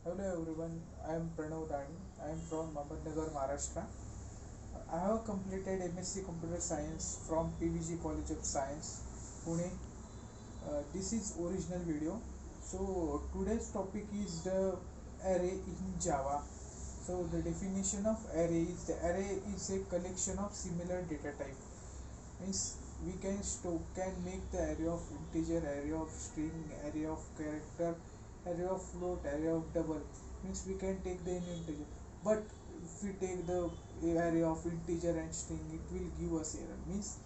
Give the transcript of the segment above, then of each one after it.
Hello everyone, I am Pranav Dani. I am from Ahmednagar, Maharashtra. I have completed MSc Computer Science from PVG College of Science, Pune. This is original video. So today's topic is the array in Java. So the definition of array is the array is a collection of similar data type. Means we can make the array of integer, array of string, array of character, array of float, array of double. Means we can take the any integer, but if we take the array of integer and string, it will give us error. Means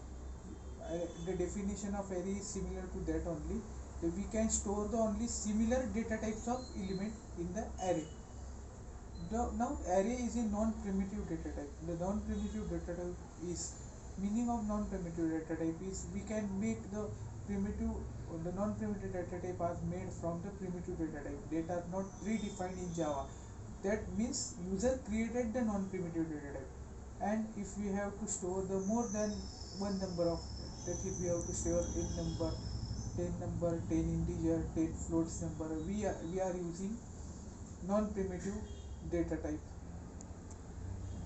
the definition of array is similar to that only. We can store the only similar data types of element in the array. Now array is a non-primitive data type. The non-primitive data type is meaning of non-primitive data type is we can make the primitive the non-primitive data type are made from the primitive data type that are not predefined in Java. That means user created the non-primitive data type, and if we have to store the more than one number of that, if we have to store in number 10 number, 10 integer, 10 floats number, we are using non-primitive data type.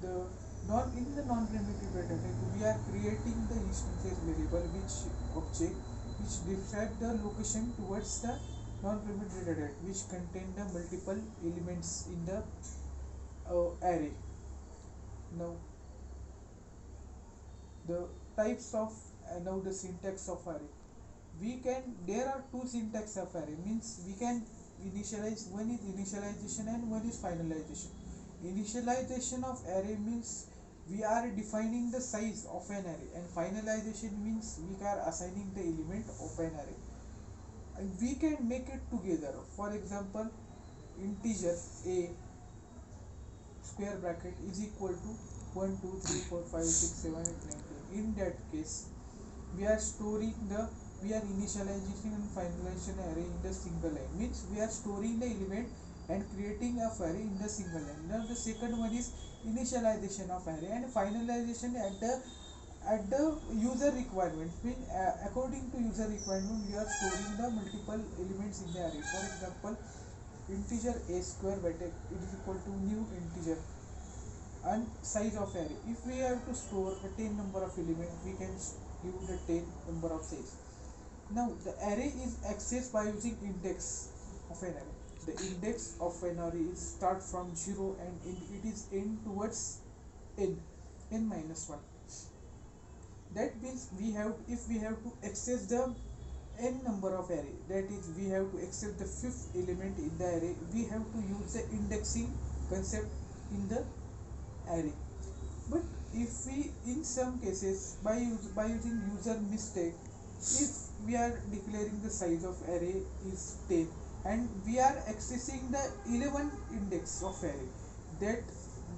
The non-primitive data type, we are creating the instances variable which object which describe the location towards the non-primitive data type which contain the multiple elements in the array. Now the types of now the syntax of array. There are two syntax of array. Means we can initialize, one is initialization and one is finalization. Initialization of array means we are defining the size of an array, and finalization means we are assigning the element of an array, and we can make it together. For example, integer a square bracket is equal to 1 2 3 4 5 6 7 8 9 10. In that case, we are storing the we are initialization and finalization array in the single line. Means we are storing the element and creating a array in the single line. Now the second one is initialization of array and finalization at the user requirement. Mean according to user requirement, we are storing the multiple elements in the array. For example, integer a square bracket it is equal to new integer and size of array. If we have to store a 10 number of element, we can give the 10 number of size. Now the array is accessed by using index of an array. The index of an array is start from 0 and it is end towards n minus 1. That means if we have to access the n number of array, that is we have to access the fifth element in the array, we have to use the indexing concept in the array. But if we in some cases by using user mistake, if we are declaring the size of array is 10 and we are accessing the 11 index of array, that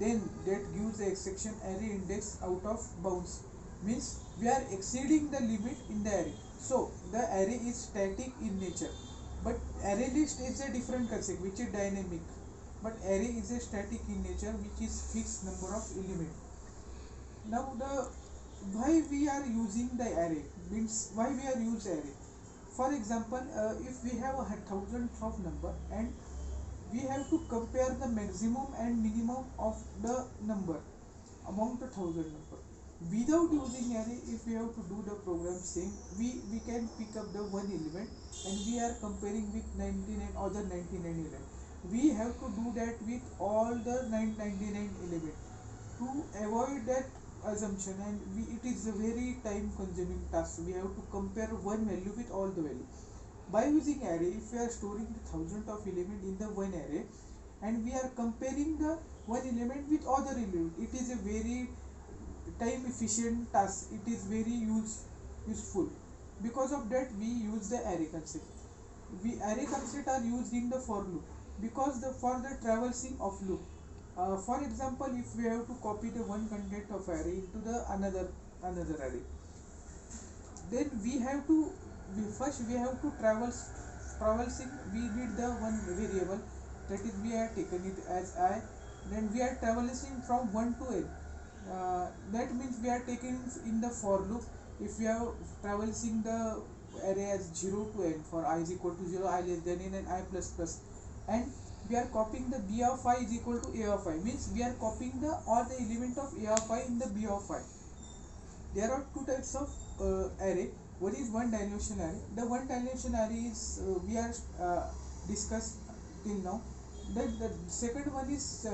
that gives the exception array index out of bounds. Means we are exceeding the limit in the array. So the array is static in nature, but array list is a different concept which is dynamic. But array is a static in nature which is fixed number of element. Now the why we are using the array, means why we are use array. For example, if we have a thousands of number and we have to compare the maximum and minimum of the number among the thousand number. Without using array, if we have to do the program same, we can pick up the one element and we are comparing with 99 other 99 element. We have to do that with all the 999 element to avoid that assumption, and it is a very time consuming task. We have to compare one value with all the value. By using array, if we are storing the thousands of element in the one array and we are comparing the one element with other element, it is a very time efficient task. It is very useful. Because of that, we use the array concept. We array concept are used in the for loop because for the traversing of loop. For example, if we have to copy the one content of array into the another array, then we have to traversing. We need the one variable, that is we are taken it as I. Then we are traversing from 1 to n. That means we are taking in the for loop. If we are traversing the array as 0 to n, for I is equal to 0, I less than n, and I plus plus, and we are copying the b of I is equal to a of I, means we are copying the all the element of a of I in the b of I. There are two types of array. One is one dimension array. The one dimension array is we are discussed till now. The second one is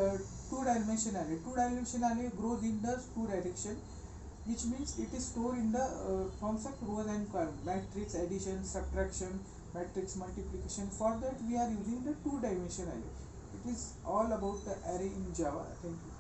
two dimension array. Two dimension array grows in the two direction, which means it is stored in the forms of rows and columns, matrix addition, subtraction, matrix multiplication. For that we are using the two dimension array. It is all about the array in Java. Thank you.